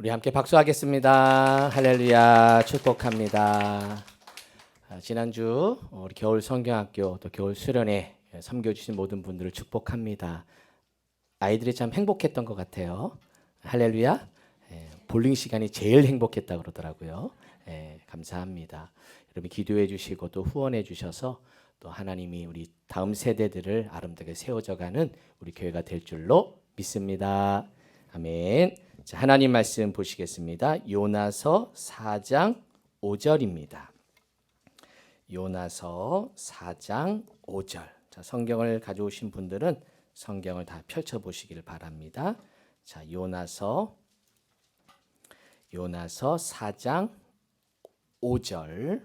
우리 함께 박수하겠습니다. 할렐루야, 축복합니다. 지난주 우리 겨울 성경학교 또 겨울 수련회 섬겨주신 모든 분들을 축복합니다. 아이들이 참 행복했던 것 같아요. 할렐루야. 볼링 시간이 제일 행복했다 그러더라고요. 감사합니다. 여러분 기도해 주시고 또 후원해 주셔서 또 하나님이 우리 다음 세대들을 아름답게 세워져가는 우리 교회가 될 줄로 믿습니다. 아멘. 자, 하나님 말씀 보시겠습니다. 요나서 4장 5절입니다. 요나서 4장 5절. 자, 성경을 가져오신 분들은 성경을 다 펼쳐 보시기를 바랍니다. 자, 요나서 4장 5절.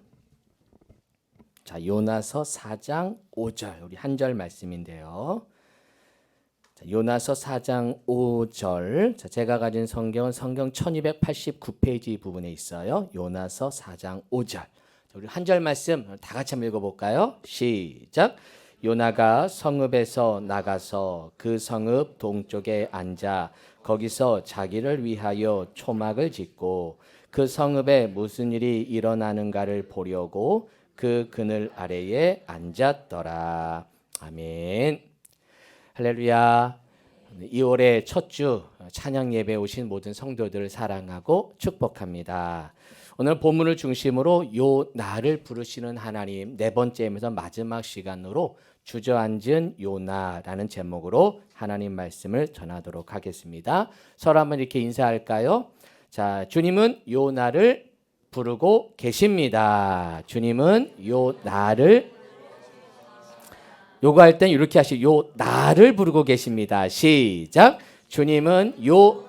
자, 요나서 4장 5절. 우리 한 절 말씀인데요. 자, 요나서 4장 5절. 자, 제가 가진 성경은 성경 1289페이지 부분에 있어요. 요나서 4장 5절. 자, 우리 한 절 말씀 다 같이 한번 읽어볼까요? 시작. 요나가 성읍에서 나가서 그 성읍 동쪽에 앉아 거기서 자기를 위하여 초막을 짓고 그 성읍에 무슨 일이 일어나는가를 보려고 그 그늘 아래에 앉았더라. 아멘. 할렐루야. 2월의 첫 주 찬양 예배 오신 모든 성도들을 사랑하고 축복합니다. 오늘 본문을 중심으로 요나를 부르시는 하나님 네 번째면서 마지막 시간으로 주저앉은 요나라는 제목으로 하나님 말씀을 전하도록 하겠습니다. 서로 한번 이렇게 인사할까요? 자, 주님은 요나를 부르고 계십니다. 주님은 요나를 요구할 땐 이렇게 하시고 나를 부르고 계십니다. 시작. 주님은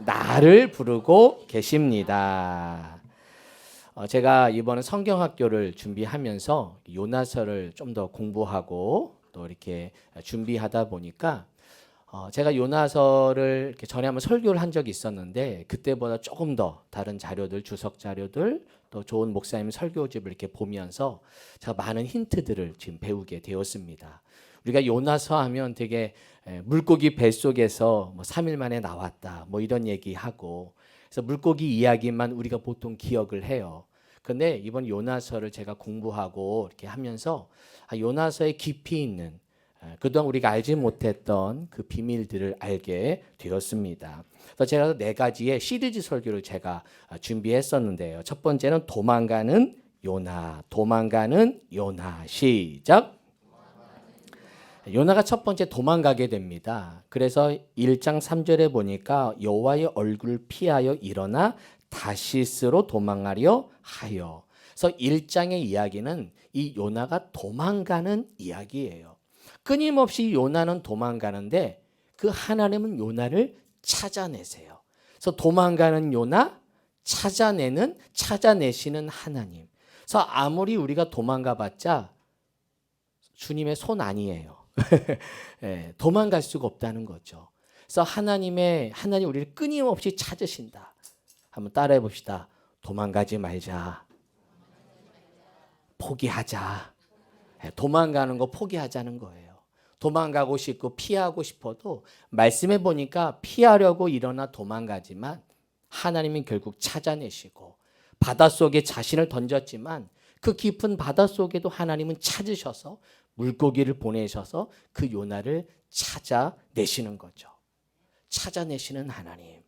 나를 부르고 계십니다. 제가 이번에 성경학교를 준비하면서 요나서를 좀 더 공부하고 또 이렇게 준비하다 보니까 제가 요나서를 이렇게 전에 한번 설교를 한 적이 있었는데 그때보다 조금 더 다른 자료들, 주석 자료들 또 좋은 목사님 설교집을 이렇게 보면서 제가 많은 힌트들을 지금 배우게 되었습니다. 우리가 요나서 하면 되게 물고기 뱃속에서 뭐 3일 만에 나왔다 뭐 이런 얘기하고 그래서 물고기 이야기만 우리가 보통 기억을 해요. 근데 이번 요나서를 제가 공부하고 이렇게 하면서 요나서의 깊이 있는 그동안 우리가 알지 못했던 그 비밀들을 알게 되었습니다. 그래서 제가 네 가지의 시리즈 설교를 제가 준비했었는데요. 첫 번째는 도망가는 요나, 도망가는 요나. 시작. 요나가 첫 번째 도망가게 됩니다. 그래서 1장 3절에 보니까 여호와의 얼굴을 피하여 일어나 다시스로 도망하려 하여. 그래서 1장의 이야기는 이 요나가 도망가는 이야기예요. 끊임없이 요나는 도망가는데 그 하나님은 요나를 찾아내세요. 그래서 도망가는 요나, 찾아내시는 하나님. 그래서 아무리 우리가 도망가봤자 주님의 손 아니에요. 도망갈 수가 없다는 거죠. 그래서 하나님 우리를 끊임없이 찾으신다. 한번 따라해 봅시다. 도망가지 말자. 포기하자. 도망가는 거 포기하자는 거예요. 도망가고 싶고 피하고 싶어도 말씀해 보니까 피하려고 일어나 도망가지만 하나님은 결국 찾아내시고 바닷속에 자신을 던졌지만 그 깊은 바닷속에도 하나님은 찾으셔서 물고기를 보내셔서 그 요나를 찾아내시는 거죠. 찾아내시는 하나님.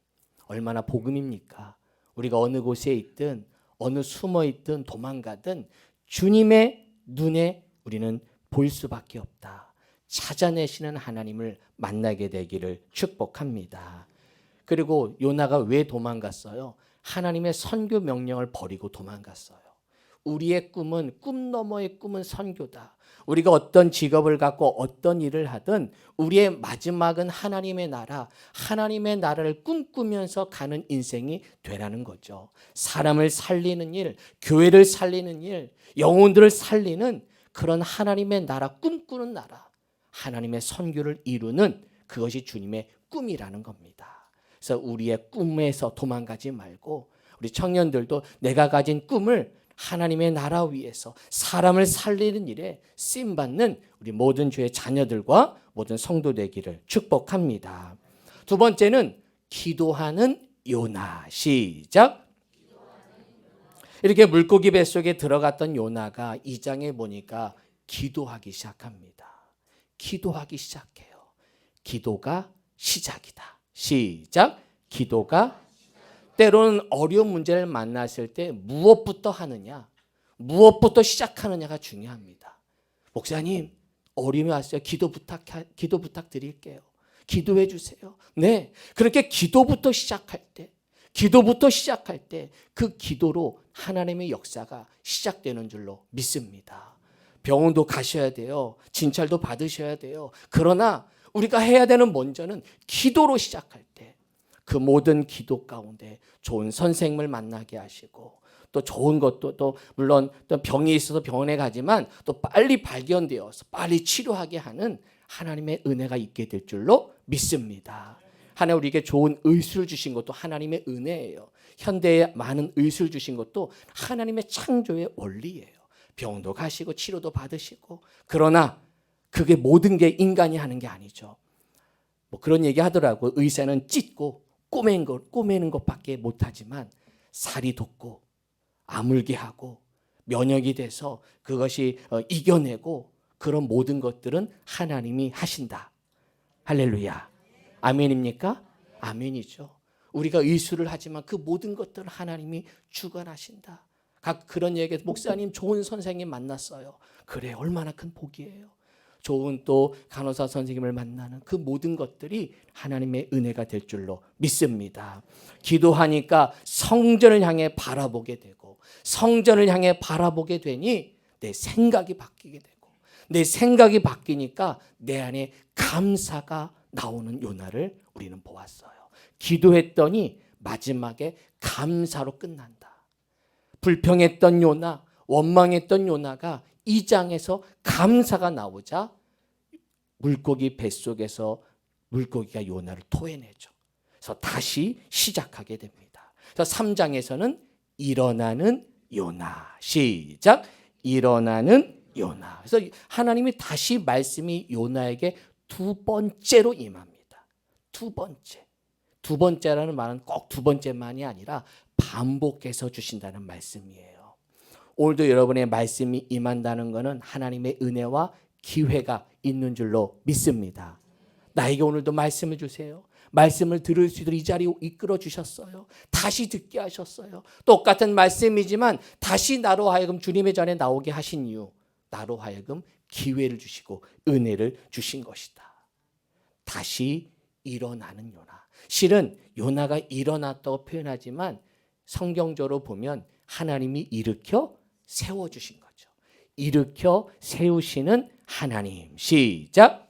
얼마나 복음입니까? 우리가 어느 곳에 있든 어느 숨어 있든 도망가든 주님의 눈에 우리는 보일 수밖에 없다. 찾아내시는 하나님을 만나게 되기를 축복합니다. 그리고 요나가 왜 도망갔어요? 하나님의 선교 명령을 버리고 도망갔어요. 우리의 꿈은 꿈 너머의 꿈은 선교다. 우리가 어떤 직업을 갖고 어떤 일을 하든 우리의 마지막은 하나님의 나라, 하나님의 나라를 꿈꾸면서 가는 인생이 되라는 거죠. 사람을 살리는 일, 교회를 살리는 일, 영혼들을 살리는 그런 하나님의 나라, 꿈꾸는 나라, 하나님의 선교를 이루는 그것이 주님의 꿈이라는 겁니다. 그래서 우리의 꿈에서 도망가지 말고 우리 청년들도 내가 가진 꿈을 하나님의 나라 위에서 사람을 살리는 일에 쓰임받는 우리 모든 주의 자녀들과 모든 성도 되기를 축복합니다. 두 번째는 기도하는 요나. 시작. 이렇게 물고기 뱃속에 들어갔던 요나가 2장에 보니까 기도하기 시작합니다. 기도하기 시작해요. 기도가 시작이다. 시작. 기도가. 때로는 어려운 문제를 만났을 때 무엇부터 하느냐, 무엇부터 시작하느냐가 중요합니다. 목사님, 어려움이 왔어요. 기도 부탁드릴게요. 기도해 주세요. 네, 그렇게 기도부터 시작할 때 그 기도로 하나님의 역사가 시작되는 줄로 믿습니다. 병원도 가셔야 돼요. 진찰도 받으셔야 돼요. 그러나 우리가 해야 되는 먼저는 기도로 시작할 때 그 모든 기도 가운데 좋은 선생님을 만나게 하시고, 또 좋은 것도 또 물론 또 병이 있어서 병원에 가지만 또 빨리 발견되어서 빨리 치료하게 하는 하나님의 은혜가 있게 될 줄로 믿습니다. 하나님 우리에게 좋은 의술을 주신 것도 하나님의 은혜예요. 현대에 많은 의술을 주신 것도 하나님의 창조의 원리예요. 병도 가시고 치료도 받으시고. 그러나 그게 모든 게 인간이 하는 게 아니죠. 뭐 그런 얘기 하더라고요. 의사는 찢고 꼬매는 것밖에 못하지만 살이 돋고 아물게 하고 면역이 돼서 그것이 이겨내고, 그런 모든 것들은 하나님이 하신다. 할렐루야. 아멘입니까? 아멘이죠. 우리가 의술을 하지만 그 모든 것들을 하나님이 주관하신다. 그런 얘기에서 목사님 좋은 선생님 만났어요. 그래, 얼마나 큰 복이에요. 좋은 또 간호사 선생님을 만나는 그 모든 것들이 하나님의 은혜가 될 줄로 믿습니다. 기도하니까 성전을 향해 바라보게 되고, 성전을 향해 바라보게 되니 내 생각이 바뀌게 되고, 내 생각이 바뀌니까 내 안에 감사가 나오는 요나를 우리는 보았어요. 기도했더니 마지막에 감사로 끝난다. 불평했던 요나, 원망했던 요나가 2장에서 감사가 나오자 물고기 뱃속에서 물고기가 요나를 토해내죠. 그래서 다시 시작하게 됩니다. 그래서 3장에서는 일어나는 요나. 시작. 일어나는 요나. 그래서 하나님이 다시 말씀이 요나에게 두 번째로 임합니다. 두 번째. 두 번째라는 말은 꼭 두 번째만이 아니라 반복해서 주신다는 말씀이에요. 오늘도 여러분의 말씀이 임한다는 것은 하나님의 은혜와 기회가 있는 줄로 믿습니다. 나에게 오늘도 말씀을 주세요. 말씀을 들을 수 있도록 이 자리에 이끌어 주셨어요. 다시 듣게 하셨어요. 똑같은 말씀이지만 다시 나로 하여금 주님의 전에 나오게 하신 이유, 나로 하여금 기회를 주시고 은혜를 주신 것이다. 다시 일어나는 요나. 실은 요나가 일어났다고 표현하지만 성경적으로 보면 하나님이 일으켜 세워주신 거죠. 일으켜 세우시는 하나님. 시작.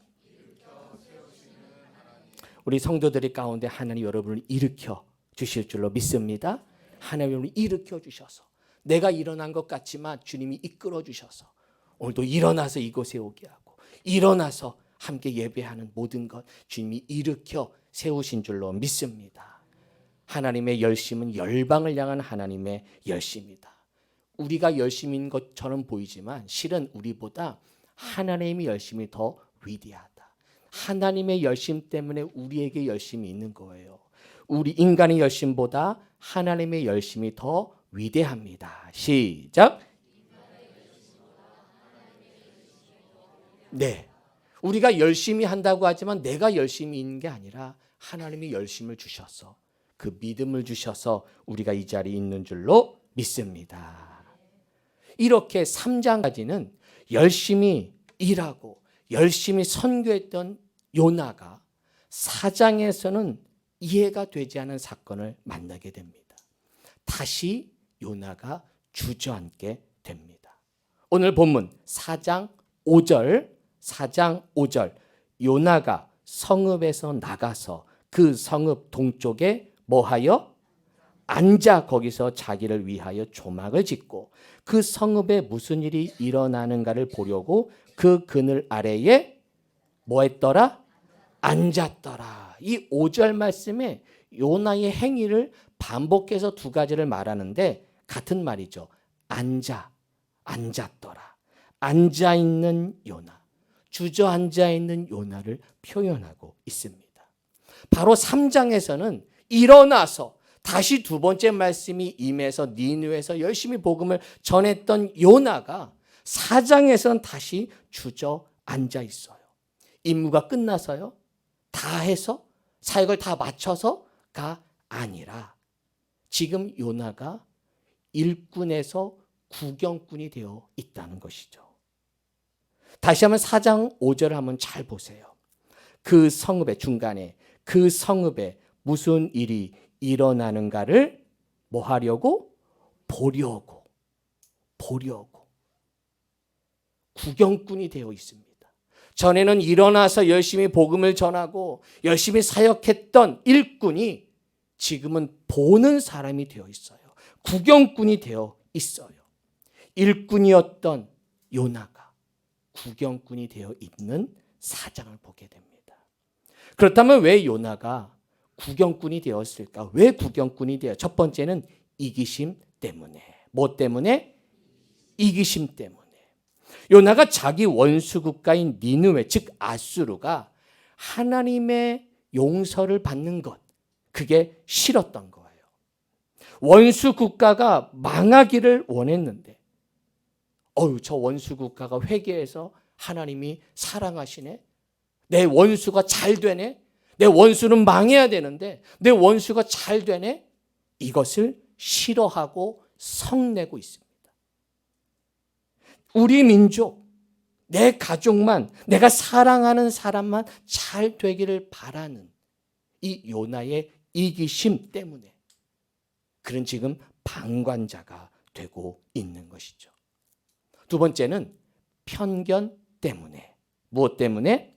우리 성도들의 가운데 하나님 여러분을 일으켜 주실 줄로 믿습니다. 하나님 여러분을 일으켜 주셔서, 내가 일어난 것 같지만 주님이 이끌어 주셔서 오늘도 일어나서 이곳에 오게 하고, 일어나서 함께 예배하는 모든 것 주님이 일으켜 세우신 줄로 믿습니다. 하나님의 열심은 열방을 향한 하나님의 열심이다. 우리가 열심인 것처럼 보이지만 실은 우리보다 하나님의 열심이 더 위대하다. 하나님의 열심 때문에 우리에게 열심이 있는 거예요. 우리 인간의 열심보다 하나님의 열심이 더 위대합니다. 시작. 네, 우리가 열심히 한다고 하지만 내가 열심히 있는 게 아니라 하나님이 열심을 주셔서, 그 믿음을 주셔서 우리가 이 자리에 있는 줄로 믿습니다. 이렇게 3장까지는 열심히 일하고 열심히 선교했던 요나가 4장에서는 이해가 되지 않은 사건을 만나게 됩니다. 다시 요나가 주저앉게 됩니다. 오늘 본문 4장 5절 요나가 성읍에서 나가서 그 성읍 동쪽에 뭐하여? 앉아 거기서 자기를 위하여 조막을 짓고 그 성읍에 무슨 일이 일어나는가를 보려고 그 그늘 아래에 뭐 했더라? 앉았더라. 이 5절 말씀에 요나의 행위를 반복해서 두 가지를 말하는데 같은 말이죠. 앉았더라. 앉아있는 요나, 주저앉아있는 요나를 표현하고 있습니다. 바로 3장에서는 일어나서 다시 두 번째 말씀이 임해서 니느웨에서 열심히 복음을 전했던 요나가 4장에서는 다시 주저앉아 있어요. 임무가 끝나서요. 다 해서 사역을 다 마쳐서가 아니라 지금 요나가 일꾼에서 구경꾼이 되어 있다는 것이죠. 다시 한번 4장 5절을 한번 잘 보세요. 그 성읍의 중간에 그 성읍에 무슨 일이 일어나는가를 뭐 하려고? 보려고 구경꾼이 되어 있습니다. 전에는 일어나서 열심히 복음을 전하고 열심히 사역했던 일꾼이 지금은 보는 사람이 되어 있어요. 구경꾼이 되어 있어요. 일꾼이었던 요나가 구경꾼이 되어 있는 4장을 보게 됩니다. 그렇다면 왜 요나가 구경꾼이 되었을까? 왜 구경꾼이 되어? 첫 번째는 이기심 때문에. 뭐 때문에? 이기심 때문에. 요나가 자기 원수 국가인 니느웨, 즉 아수르가 하나님의 용서를 받는 것, 그게 싫었던 거예요. 원수 국가가 망하기를 원했는데 저 원수 국가가 회개해서 하나님이 사랑하시네. 내 원수가 잘 되네. 내 원수는 망해야 되는데 내 원수가 잘 되네. 이것을 싫어하고 성내고 있습니다. 우리 민족, 내 가족만, 내가 사랑하는 사람만 잘 되기를 바라는 이 요나의 이기심 때문에 그는 지금 방관자가 되고 있는 것이죠. 두 번째는 편견 때문에. 무엇 때문에?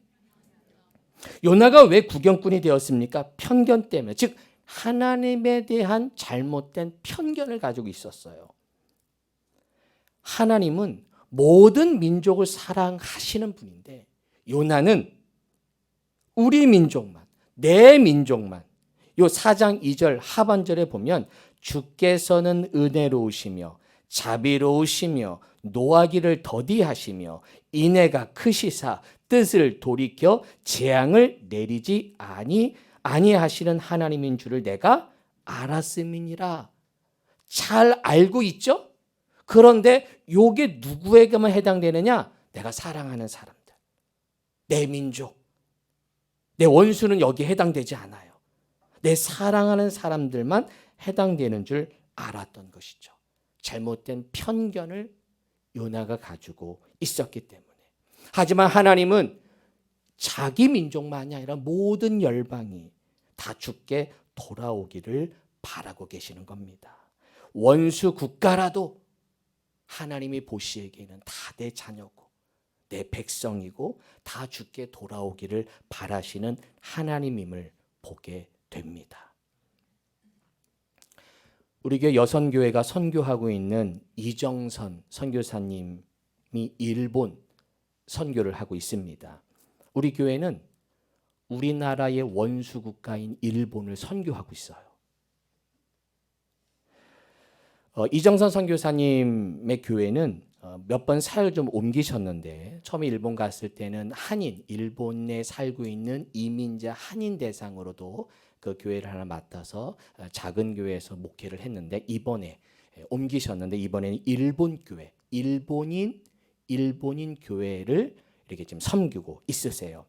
요나가 왜 구경꾼이 되었습니까? 편견 때문에. 즉 하나님에 대한 잘못된 편견을 가지고 있었어요. 하나님은 모든 민족을 사랑하시는 분인데 요나는 우리 민족만, 내 민족만. 요 4장 2절 하반절에 보면 주께서는 은혜로우시며 자비로우시며 노하기를 더디하시며 인애가 크시사 뜻을 돌이켜 재앙을 내리지 아니하시는 하나님인 줄을 내가 알았음이니라. 잘 알고 있죠? 그런데 요게 누구에게만 해당되느냐? 내가 사랑하는 사람들, 내 민족, 내 원수는 여기에 해당되지 않아요. 내 사랑하는 사람들만 해당되는 줄 알았던 것이죠. 잘못된 편견을 요나가 가지고 있었기 때문에. 하지만 하나님은 자기 민족만이 아니라 모든 열방이 다 주께 돌아오기를 바라고 계시는 겁니다. 원수 국가라도 하나님이 보시기에는 다 내 자녀고 내 백성이고 다 주께 돌아오기를 바라시는 하나님임을 보게 됩니다. 우리 교회 여선교회가 선교하고 있는 이정선 선교사님이 일본 선교를 하고 있습니다. 우리 교회는 우리나라의 원수 국가인 일본을 선교하고 있어요. 이정선 선교사님의 교회는 몇 번 사역을 좀 옮기셨는데 처음에 일본 갔을 때는 한인, 일본에 살고 있는 이민자 한인 대상으로도 그 교회를 하나 맡아서 작은 교회에서 목회를 했는데 이번에 옮기셨는데 이번에는 일본 교회, 일본인 교회를 이렇게 지금 섬기고 있으세요.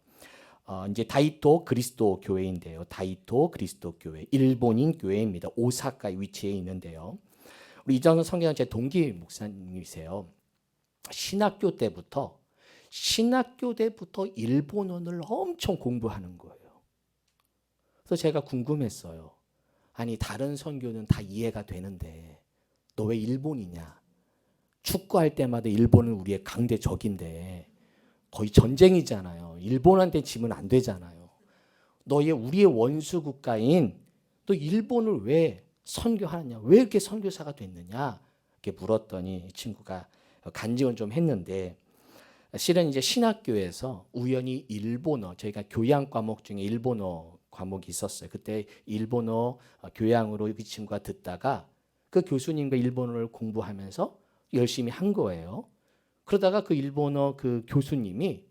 이제 다이토 그리스도 교회인데요. 다이토 그리스도 교회, 일본인 교회입니다. 오사카에 위치해 있는데요. 우리 이정선 성경은 제 동기 목사님이세요. 신학교 때부터 일본어를 엄청 공부하는 거예요. 그래서 제가 궁금했어요. 아니 다른 선교는 다 이해가 되는데 너 왜 일본이냐? 축구할 때마다 일본은 우리의 강대 적인데 거의 전쟁이잖아요. 일본한테 지면 안 되잖아요. 우리의 원수 국가인 또 일본을 왜 선교하느냐? 왜 이렇게 선교사가 됐느냐? 이렇게 물었더니 이 친구가 간증을 좀 했는데 실은 이제 신학교에서 우연히 일본어, 저희가 교양 과목 중에 일본어 과목이 있었어요. 그때 일본어 교양으로 이 친구가 듣다가 그 교수님과 일본어를 공부하면서 열심히 한 거예요. 그러다가 그 일본어 그 교수님이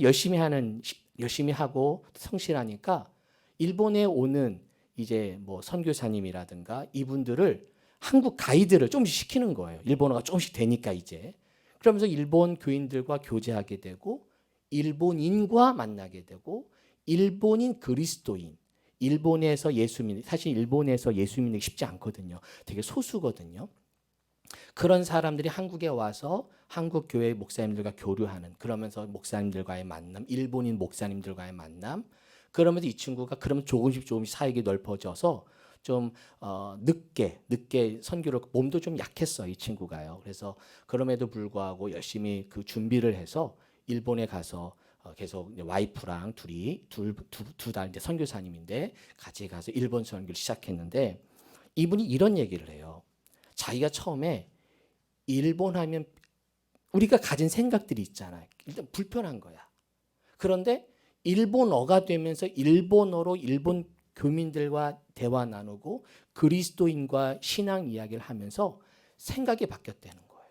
열심히 하고 성실하니까 일본에 오는 이제 뭐 선교사님이라든가 이분들을 한국 가이드를 조금씩 시키는 거예요. 일본어가 조금씩 되니까 이제. 그러면서 일본 교인들과 교제하게 되고 일본인과 만나게 되고 일본인 그리스도인, 일본에서 예수 믿는, 사실 일본에서 예수 믿는 게 쉽지 않거든요. 되게 소수거든요. 그런 사람들이 한국에 와서 한국 교회 목사님들과 교류하는, 그러면서 목사님들과의 만남, 일본인 목사님들과의 만남, 그러면서 이 친구가 그러면 조금씩 사역이 넓어져서 좀 늦게 선교를, 몸도 좀 약했어 이 친구가요. 그래서 그럼에도 불구하고 열심히 그 준비를 해서 일본에 가서 계속 와이프랑 둘이 두 달 이제 선교사님인데 같이 가서 일본 선교를 시작했는데 이분이 이런 얘기를 해요. 자기가 처음에 일본 하면 우리가 가진 생각들이 있잖아요. 일단 불편한 거야. 그런데 일본어가 되면서 일본어로 일본 교민들과 대화 나누고 그리스도인과 신앙 이야기를 하면서 생각이 바뀌었다는 거예요.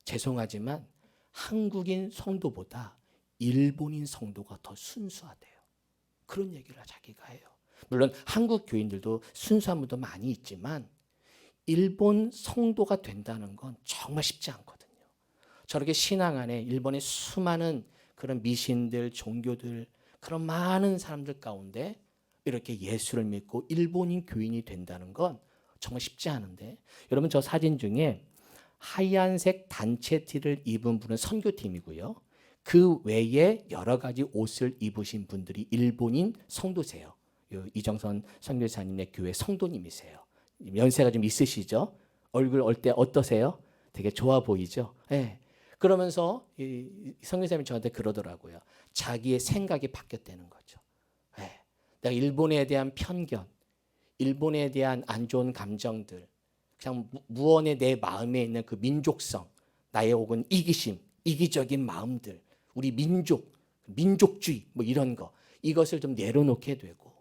죄송하지만 한국인 성도보다 일본인 성도가 더 순수하대요. 그런 얘기를 자기가 해요. 물론 한국 교인들도 순수한 분도 많이 있지만 일본 성도가 된다는 건 정말 쉽지 않거든요. 저렇게 신앙 안에 일본의 수많은 그런 미신들, 종교들, 그런 많은 사람들 가운데 이렇게 예수를 믿고 일본인 교인이 된다는 건 정말 쉽지 않은데, 여러분 저 사진 중에 하얀색 단체 티를 입은 분은 선교팀이고요. 그 외에 여러 가지 옷을 입으신 분들이 일본인 성도세요. 이정선 선교사님의 교회 성도님이세요. 연세가 좀 있으시죠? 얼굴 때 어떠세요? 되게 좋아 보이죠? 네. 그러면서 이 선교사님이 저한테 그러더라고요. 자기의 생각이 바뀌었다는 거죠. 네. 내가 일본에 대한 편견, 일본에 대한 안 좋은 감정들, 그냥 무언의 내 마음에 있는 그 민족성, 나의 혹은 이기심, 이기적인 마음들, 우리 민족주의 뭐 이런 거, 이것을 좀 내려놓게 되고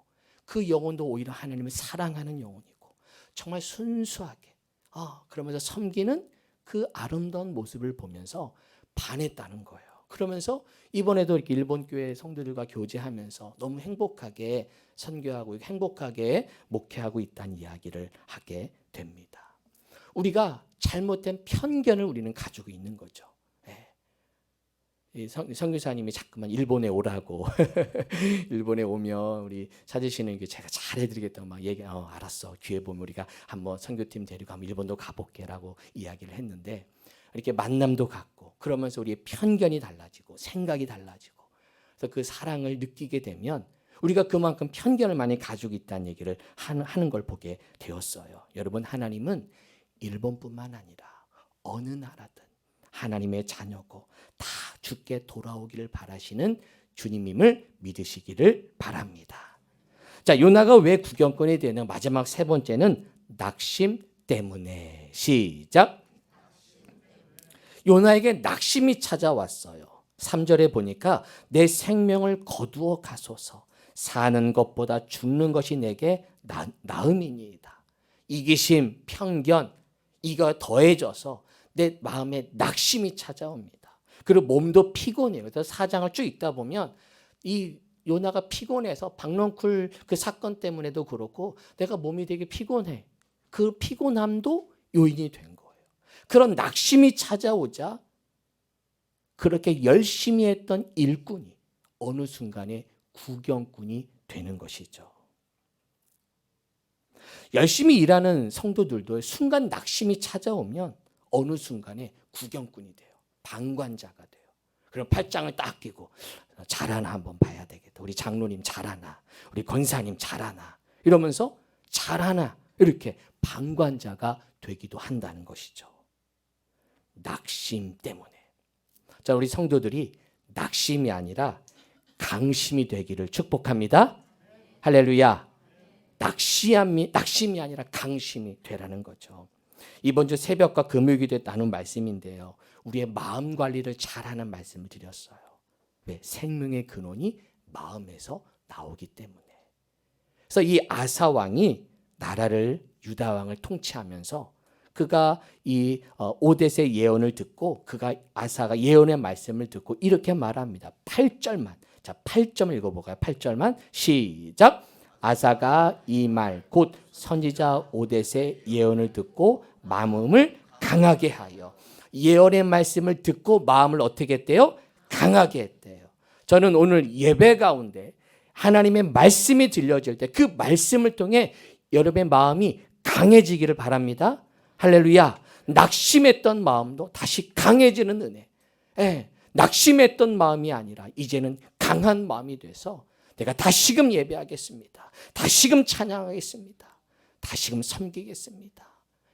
그 영혼도 오히려 하나님을 사랑하는 영혼이고 정말 순수하게 그러면서 섬기는 그 아름다운 모습을 보면서 반했다는 거예요. 그러면서 이번에도 이렇게 일본 교회 성도들과 교제하면서 너무 행복하게 선교하고 행복하게 목회하고 있다는 이야기를 하게 됩니다. 우리가 잘못된 편견을 우리는 가지고 있는 거죠. 선교사님이 자꾸만 일본에 오라고 일본에 오면 우리 찾으시는 게 제가 잘해드리겠다고 막 얘기, 알았어, 기회 보면 우리가 한번 선교팀 데리고 한번 일본도 가볼게라고 이야기를 했는데, 이렇게 만남도 갖고 그러면서 우리의 편견이 달라지고 생각이 달라지고, 그래서 그 사랑을 느끼게 되면 우리가 그만큼 편견을 많이 가지고 있다는 얘기를 하는 걸 보게 되었어요. 여러분, 하나님은 일본뿐만 아니라 어느 나라든 하나님의 자녀고 다 주께 돌아오기를 바라시는 주님임을 믿으시기를 바랍니다. 자, 요나가 왜 구경꾼이 되는 마지막 세 번째는 낙심 때문에. 시작. 요나에게 낙심이 찾아왔어요. 3절에 보니까 내 생명을 거두어 가소서, 사는 것보다 죽는 것이 내게 나음이니이다. 이기심, 편견, 이거 더해져서 내 마음에 낙심이 찾아옵니다. 그리고 몸도 피곤해요. 그래서 4장을 쭉 읽다 보면 이 요나가 피곤해서 박넝쿨 그 사건 때문에도 그렇고 내가 몸이 되게 피곤해. 그 피곤함도 요인이 된 거예요. 그런 낙심이 찾아오자 그렇게 열심히 했던 일꾼이 어느 순간에 구경꾼이 되는 것이죠. 열심히 일하는 성도들도 순간 낙심이 찾아오면 어느 순간에 구경꾼이 돼요. 방관자가 돼요. 그럼 팔짱을 딱 끼고 잘하나 한번 봐야 되겠다. 우리 장로님 잘하나, 우리 권사님 잘하나, 이러면서 잘하나 이렇게 방관자가 되기도 한다는 것이죠. 낙심 때문에. 자, 우리 성도들이 낙심이 아니라 강심이 되기를 축복합니다. 할렐루야. 낙심이 아니라 강심이 되라는 거죠. 이번 주 새벽과 금요일기도에 나눈 말씀인데요. 우리의 마음 관리를 잘하는 말씀을 드렸어요. 왜? 생명의 근원이 마음에서 나오기 때문에. 그래서 이 아사 왕이 나라를, 유다 왕을 통치하면서 그가 이 오뎃의 예언을 듣고, 그가 아사가 예언의 말씀을 듣고 이렇게 말합니다. 8절만. 자, 8절 읽어볼까요? 8절만 시작. 아사가 이 말 곧 선지자 오뎃의 예언을 듣고 마음을 강하게 하여. 예언의 말씀을 듣고 마음을 어떻게 했대요? 강하게 했대요. 저는 오늘 예배 가운데 하나님의 말씀이 들려질 때 그 말씀을 통해 여러분의 마음이 강해지기를 바랍니다. 할렐루야. 낙심했던 마음도 다시 강해지는 은혜. 낙심했던 마음이 아니라 이제는 강한 마음이 돼서 내가 다시금 예배하겠습니다. 다시금 찬양하겠습니다. 다시금 섬기겠습니다.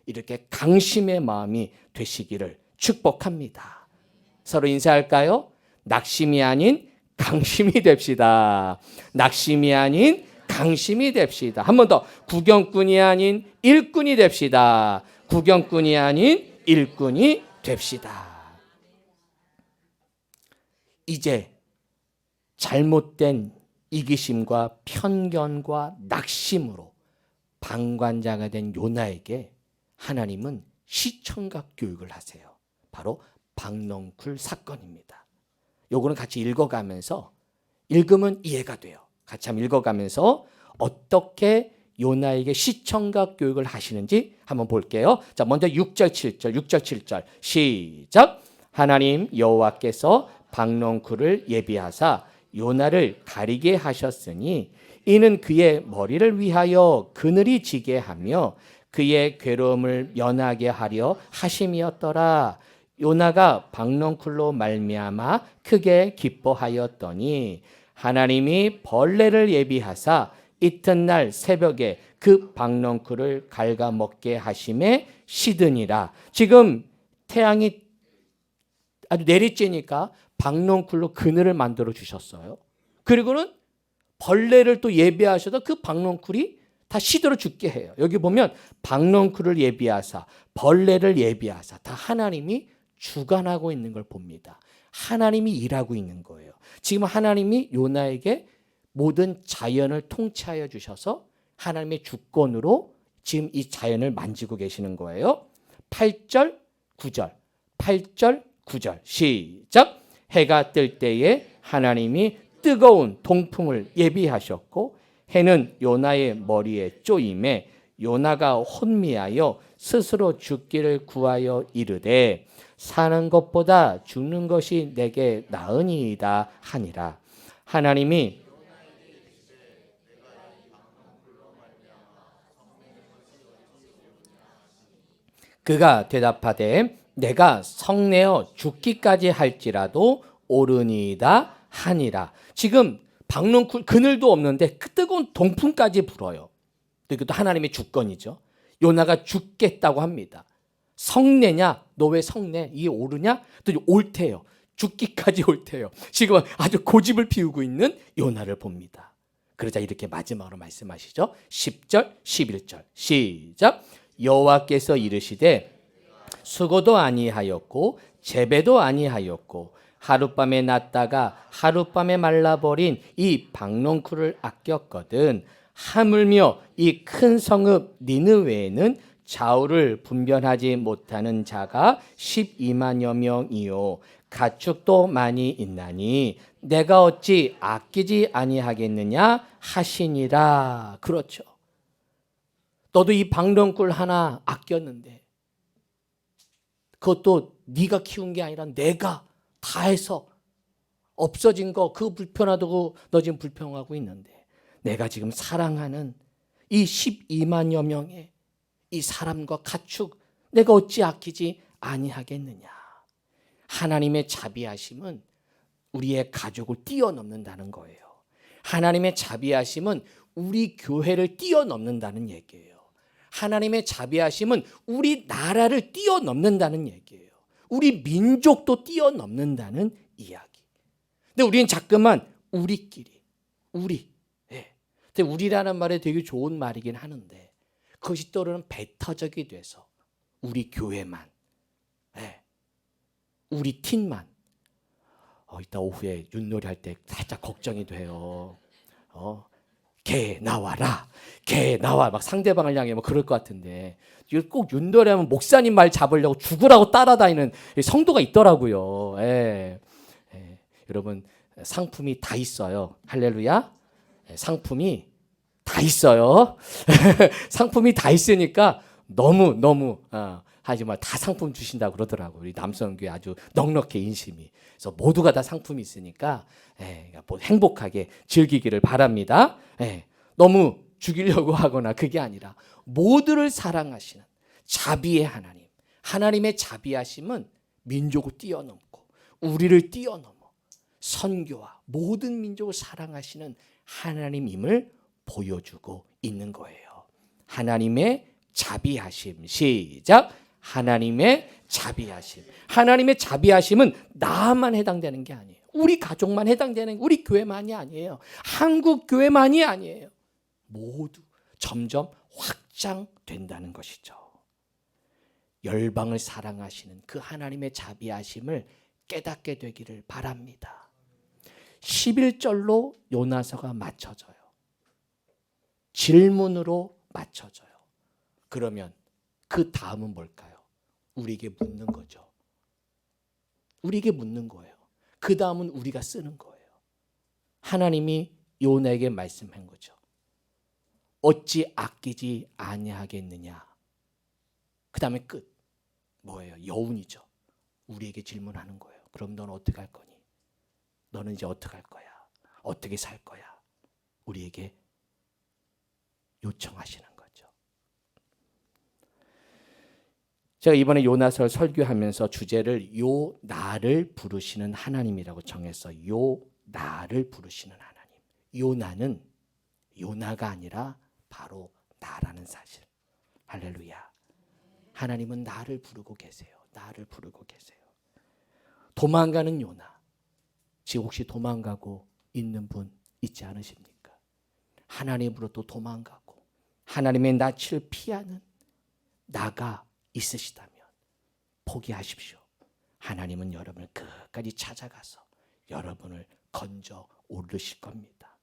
이렇게 강심의 마음이 되시기를 축복합니다. 서로 인사할까요? 낙심이 아닌 강심이 됩시다. 낙심이 아닌 강심이 됩시다. 한 번 더. 구경꾼이 아닌 일꾼이 됩시다. 구경꾼이 아닌 일꾼이 됩시다. 이제 잘못된 이기심과 편견과 낙심으로 방관자가 된 요나에게 하나님은 시청각 교육을 하세요. 바로 박넝쿨 사건입니다. 요거는 같이 읽어가면서 읽으면 이해가 돼요. 같이 한번 읽어가면서 어떻게 요나에게 시청각 교육을 하시는지 한번 볼게요. 자, 먼저 6절 7절 시작. 하나님 여호와께서 박넝쿨을 예비하사 요나를 가리게 하셨으니 이는 그의 머리를 위하여 그늘이 지게 하며 그의 괴로움을 면하게 하려 하심이었더라. 요나가 박넝쿨로 말미암아 크게 기뻐하였더니 하나님이 벌레를 예비하사 이튿날 새벽에 그 박넝쿨을 갉아먹게 하심에 시드니라. 지금 태양이 아주 내리쬐니까 박넝쿨로 그늘을 만들어 주셨어요. 그리고는 벌레를 또 예비하셔서 그 박넝쿨이 다 시들어 죽게 해요. 여기 보면 박넝쿨을 예비하사 벌레를 예비하사 다 하나님이 주관하고 있는 걸 봅니다. 하나님이 일하고 있는 거예요. 지금 하나님이 요나에게 모든 자연을 통치하여 주셔서 하나님의 주권으로 지금 이 자연을 만지고 계시는 거예요. 8절 9절 8절 9절 시작. 해가 뜰 때에 하나님이 뜨거운 동풍을 예비하셨고 해는 요나의 머리에 쪼임에 요나가 혼미하여 스스로 죽기를 구하여 이르되 사는 것보다 죽는 것이 내게 나으니이다 하니라. 하나님이 그가 대답하되 내가 성내어 죽기까지 할지라도 옳으니이다 하니라. 지금 박넝쿨 그늘도 없는데 그 뜨거운 동풍까지 불어요. 이것도 하나님의 주권이죠. 요나가 죽겠다고 합니다. 성내냐? 너 왜 성내? 이게 옳으냐? 또 옳대요. 죽기까지 옳대요. 지금 아주 고집을 피우고 있는 요나를 봅니다. 그러자 이렇게 마지막으로 말씀하시죠. 10절 11절 시작. 여호와께서 이르시되 수고도 아니하였고 재배도 아니하였고 하룻밤에 났다가 하룻밤에 말라버린 이 박넝쿨을 아꼈거든. 하물며 이 큰 성읍 니느웨에는 좌우를 분별하지 못하는 자가 12만여 명이요 가축도 많이 있나니 내가 어찌 아끼지 아니하겠느냐 하시니라. 그렇죠. 너도 이 박넝쿨 하나 아꼈는데 그것도 네가 키운 게 아니라 내가 다 해서 없어진 거 그거 불편하다고 너 지금 불평하고 있는데 내가 지금 사랑하는 이 12만여 명의 이 사람과 가축 내가 어찌 아끼지 아니하겠느냐. 하나님의 자비하심은 우리의 가족을 뛰어넘는다는 거예요. 하나님의 자비하심은 우리 교회를 뛰어넘는다는 얘기예요. 하나님의 자비하심은 우리 나라를 뛰어넘는다는 얘기예요. 우리 민족도 뛰어넘는다는 이야기. 근데 우리는 자꾸만 우리끼리 우리. 근데 우리라는 말이 되게 좋은 말이긴 하는데 그것이 때로는 배타적이 돼서 우리 교회만, 우리 팀만. 이따 오후에 윷놀이 할 때 살짝 걱정이 돼요. 개 나와라, 개 나와. 막 상대방을 향해 뭐 그럴 것 같은데 이거 꼭 윷놀이 하면 목사님 말 잡으려고 죽으라고 따라다니는 성도가 있더라고요. 여러분 상품이 다 있어요. 할렐루야. 상품이 다 다 있어요. 상품이 다 있으니까 너무 하지만 다 상품 주신다고 그러더라고요. 우리 남성교회 아주 넉넉해 인심이. 그래서 모두가 다 상품이 있으니까 행복하게 즐기기를 바랍니다. 너무 죽이려고 하거나 그게 아니라 모두를 사랑하시는 자비의 하나님. 하나님의 자비하심은 민족을 뛰어넘고 우리를 뛰어넘어 선교와 모든 민족을 사랑하시는 하나님임을 보여주고 있는 거예요. 하나님의 자비하심. 시작. 하나님의 자비하심. 하나님의 자비하심은 나만 해당되는 게 아니에요. 우리 가족만 해당되는, 우리 교회만이 아니에요. 한국 교회만이 아니에요. 모두 점점 확장된다는 것이죠. 열방을 사랑하시는 그 하나님의 자비하심을 깨닫게 되기를 바랍니다. 11절로 요나서가 맞춰져요. 질문으로 맞춰져요. 그러면 그 다음은 뭘까요? 우리에게 묻는 거죠. 우리에게 묻는 거예요. 그 다음은 우리가 쓰는 거예요. 하나님이 요나에게 말씀한 거죠. 어찌 아끼지 아니하겠느냐. 그 다음에 끝. 뭐예요? 여운이죠. 우리에게 질문하는 거예요. 그럼 너는 어떻게 할 거니? 너는 이제 어떻게 할 거야? 어떻게 살 거야? 우리에게 요청하시는 거죠. 제가 이번에 요나서를 설교하면서 주제를 요 나를 부르시는 하나님이라고 정했어요. 요 나를 부르시는 하나님. 요나는 요나가 아니라 바로 나라는 사실. 할렐루야. 하나님은 나를 부르고 계세요. 나를 부르고 계세요. 도망가는 요나. 지금 혹시 도망가고 있는 분 있지 않으십니까? 하나님으로부터 도망가고 하나님의 낯을 피하는 나가 있으시다면 포기하십시오. 하나님은 여러분을 끝까지 찾아가서 여러분을 건져 오르실 겁니다.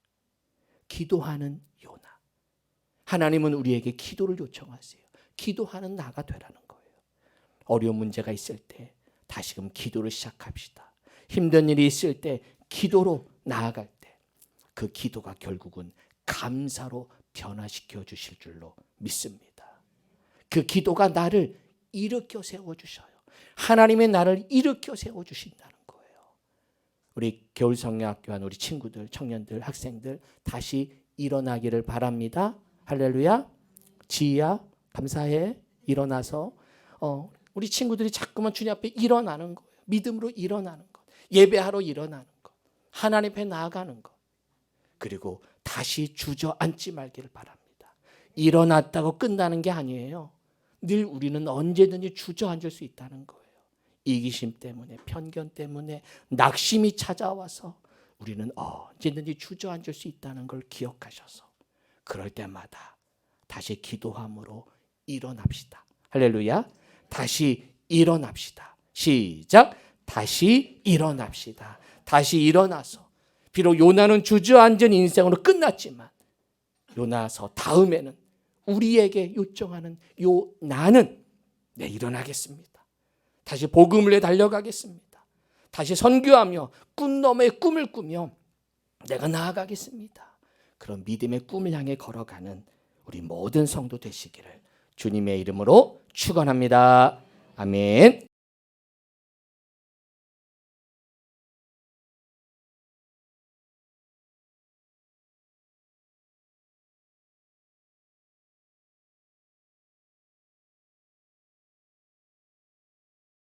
기도하는 요나. 하나님은 우리에게 기도를 요청하세요. 기도하는 나가 되라는 거예요. 어려운 문제가 있을 때 다시금 기도를 시작합시다. 힘든 일이 있을 때 기도로 나아갈 때 그 기도가 결국은 감사로 변화시켜 주실 줄로 믿습니다. 그 기도가 나를 일으켜 세워주셔요. 하나님의 나를 일으켜 세워주신다는 거예요. 우리 겨울성령학교 한 우리 친구들, 청년들, 학생들 다시 일어나기를 바랍니다. 할렐루야. 지희야 감사해. 일어나서 우리 친구들이 자꾸만 주님 앞에 일어나는 거예요. 믿음으로 일어나는 것. 예배하러 일어나는 것. 하나님 앞에 나아가는 것. 그리고 다시 주저앉지 말기를 바랍니다. 일어났다고 끝나는 게 아니에요. 늘 우리는 언제든지 주저앉을 수 있다는 거예요. 이기심 때문에, 편견 때문에, 낙심이 찾아와서 우리는 언제든지 주저앉을 수 있다는 걸 기억하셔서 그럴 때마다 다시 기도함으로 일어납시다. 할렐루야. 다시 일어납시다. 시작. 다시 일어납시다. 다시 일어나서 비록 요나는 주저앉은 인생으로 끝났지만 요나서 다음에는 우리에게 요청하는 요 나는 일어나겠습니다. 다시 복음을 위해 달려가겠습니다. 다시 선교하며 꿈 너머의 꿈을 꾸며 내가 나아가겠습니다. 그런 믿음의 꿈을 향해 걸어가는 우리 모든 성도 되시기를 주님의 이름으로 축원합니다. 아멘.